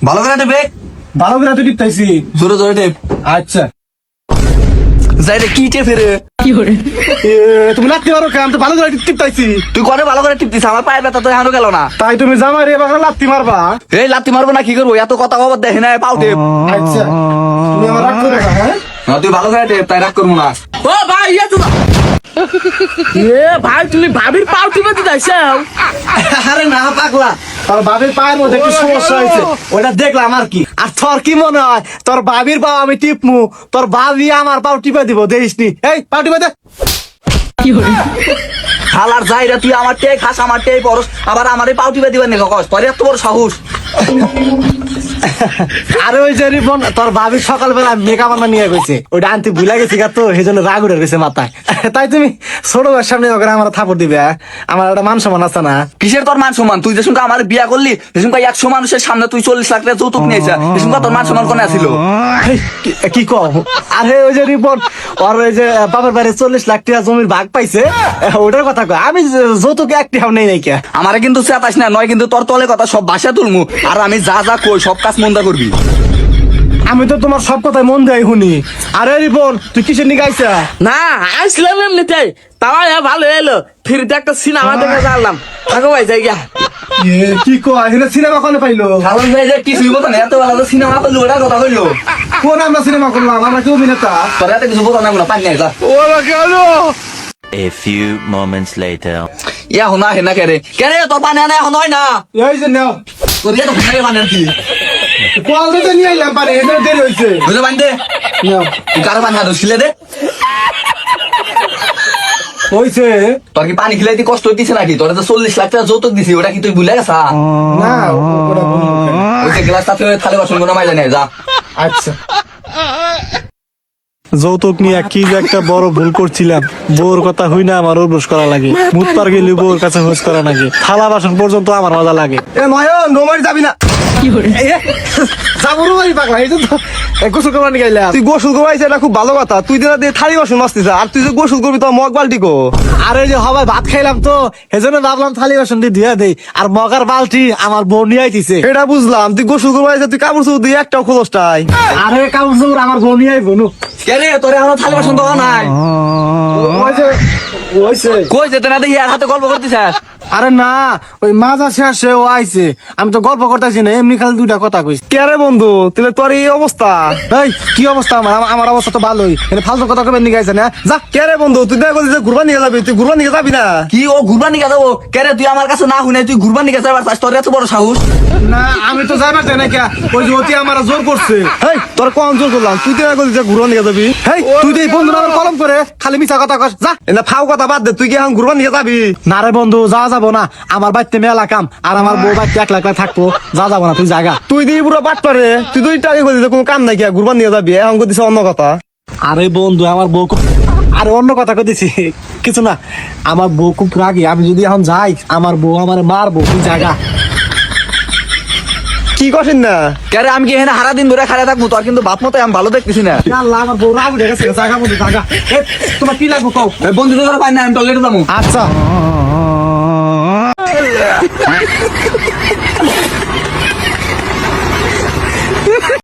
ভালো করে টেপ ভালো করে তুই টিপতাইছি। জোরে জোরে টেপ। আচ্ছা যাই রে কি টেপ রে? তুমি লাগতে পারো কেন? আমি তো ভালো করে টিপতাইছি। তুই করে ভালো করে টিপ দিস, আমার পায়ের ব্যথা তো এখনো গেল না। তাই তুমি জামাই রে এবার লাত্তি মারবা? এই লাত্তি মারবো না কি করবো? এত কথা খবর দেখি না, পাও টেপ। আচ্ছা তুমি আমার রাগ করবে না, হ্যাঁ? না, তুই ভালো করে টেপ, তাই রাগ করবো না। ও ভাই ভাই তুমি ভাবির পাও টিপে দিতেছ? আরে না পাগলা, তোর বাবির পায়ের মধ্যে একটু সমস্যা হয়েছে, ওটা দেখলাম আর কি। আর তোর কি মনে হয় তোর বাবির পাও আমি টিপমু? তোর বাবি আমার পাও টিপে দিব, দেখিসনি? এই পাও টিপে দে। হালার যাই রে, তুই আমার টেক খাস, আমার টেক পরস, আবার আমারই পাও টিপে দিবেন নাকি? কস তোর এত বড় সাহস? আরে ওই যে রিপন, তোর ভাবি সকালবেলা মেকআপ আনা নিয়ে গেছে, ওইটা আনতে ভুলে গেছি গা, তো সেই জন্য রাগ উঠে গেছে মাথায়। তাই তুমি ছোট ভাইয়ের সামনে ওখানে আমার থাপড় দিবে? আমার একটা মান সম্মান আছে না? কিসের তোর মান সম্মান? তুই যে শুনকা আমার বিয়া করলি, যে শুনকা 100 মানুষের সামনে তুই 40 লাখ টাকা যৌতুক নিয়েছিস, যে শুনকা তোর মান সম্মান কোনে আছিল? এই, কি কও? আরে ওই যে রিপন, ওর ওই যে বাবার বাড়ি 40 লাখ টাকা জমির ভাগ পাইছে, ওটার কথা কয়। আমি যৌতুকে একটি হাও নেই নাই কে। আমারে কিন্তু চেতাস না, নয় কিন্তু তোর তলে কথা সব বাসা তুলমু, আর আমি যা যা কই সব কাজ মন্দা করবি। আমি তো তোমার সব কথাই মন দেয় শুনি। আরে রিপন, তুই কিসের নিয়ে গাইছা? না আসলাম এমনিতে, তাও ভালো এলো। ফিরতে একটা সিনেমা দেখে জানলাম। থাকো ভাই যাই গা। কি কয়? এখানে সিনেমা কোনে পাইলো? হালাল ভাই যে কিছুই বলতো না, এত ভালো সিনেমা করলো, ওটা কথা কইলো। কোন আমরা সিনেমা করলাম? আমরা কি অভিনেতা? তোর এত কিছু বলতো না, পানি নাই যা। A few moments later. ইয়া হোনা হেনা কেরে কেরে তোর পানি আনা এখন হয় না, এই যে নাও, তোর এত ভাঙারে পানি আনছি, কোয়ালতে নিয়ে আইলাম, পারে এদের দেরি হইছে। বুঝে পানি দে, নাও, তুই কারো পানি হাতে ছিলে দে। হইছে তোর কি পানি খেলে কষ্ট হইতেছে নাকি? তোর তো 40 লাখ টাকা যৌতুক দিছি, ওটা কি তুই ভুলে গেছা? না, ওটা বলবো কেন? ওই যে গ্লাস সাথে থালে বাসন কোনো মাইলা নেই যা। আচ্ছা, যৌতুক নিয়ে কি যে একটা বড় ভুল করছিলাম। বউর কথা হই না আমার উর্বশ করা লাগে, মুত পার গেলে বউর কাছে হোস করা লাগে, থালা বাসন পর্যন্ত আমার মজা লাগে। এ নয়ন, নোমারি যাবি না? যাবো রে পাগলা, এই তো গোসল করবার নিয়ে গেলাম। তুই গোসল করবাইছে, এটা খুব ভালো কথা। তুই দিনা দিয়ে থালি বাসন মাজতিস, আর তুই যে গোসল করবি তো মগ বালতি কো। আরে যে হবাই ভাত খাইলাম তো, সেজন্য ভাবলাম থালি বাসন দিয়ে ধুয়ে দেই, আর মগার বালতি আমার বউ নিয়ে আইতিছে। এটা বুঝলাম, তুই গোসল করবাইছে, তুই কাপড় চোপড় দিয়ে একটাও খোলসটাই। আরে কাপড় চোপড় আমার বউ নিয়ে আইবো। কেরে তোর এখন থালে বাসন তো নাই, কই যেতে না দেখি আর হাতে গল্প করতেছিস? আরে না, ওই মাজা শেষে ও আইছে, আমি তো গল্প করতেছি না, এমনি খালি দুইটা কথা কইছি। কে রে বন্ধু, তাহলে তোর এই অবস্থা? এই কি অবস্থা? আমার অবস্থা তো ভালোই, এটা ফালতু কথা কবে নিয়ে গেছে না? যা। কে রে বন্ধু, তুই দেখ বলছিস ঘুরবা নিয়ে যাবি, তুই ঘুরবা নিয়ে যাবি না? কি ও ঘুরবা নিয়ে যাবো? কেরে তুই আমার কাছে না শুনে তুই ঘুরবা নিয়ে যাবার চাস? তোর এত বড় সাহস? না, আমি তো যাইবার চাই না। কে ওই যে অতি আমার জোর করছে। হেই, তোর কোন জোর করলাম? তুই তো বলছিস ঘুরবা নিয়ে যাবি। হেই, তুই তো এই বন্ধু আমার কলম করে খালি মিছা কথা কস। যা, এটা ফাও কথা বাদ দে, তুই কি এখন ঘুরবা নিয়ে যাবি? না রে বন্ধু, যাওয়া যাবো না। আমার বাড়িতে মেলা কাম, আর আমার বউ বাড়িতে একলা একলা থাকবো, যা যাবো না, তুই জাগা। তুই দিয়ে পুরো বাট পারে, তুই দুই টাকা বলছিস কোনো কাম নাই, কি ঘুরবা নিয়ে যাবি? এখন করছিস অন্য কথা। আরে বন্ধু, আমার বউ আর অন্য কথা কইতেছি কিছু না। আমার বউ খুব রাগী, আমি যদি এখন যাই আমার বউ আমার মারবো, তুই জাগা। কি করছেন না? কেরে আমি কি এখানে সারা দিন ধরে খাড়া থাকবো? তোর কিন্তু বাপ মতো আমি ভালো দেখতেছি না। আল্লাহ, আমার বউ রাগ উঠে গেছে, জাগা বন্ধু জাগা। এ, তোমার কি লাগবে কও? বন্ধু তো পাই না, আমি টয়লেটে যাবো। আচ্ছা।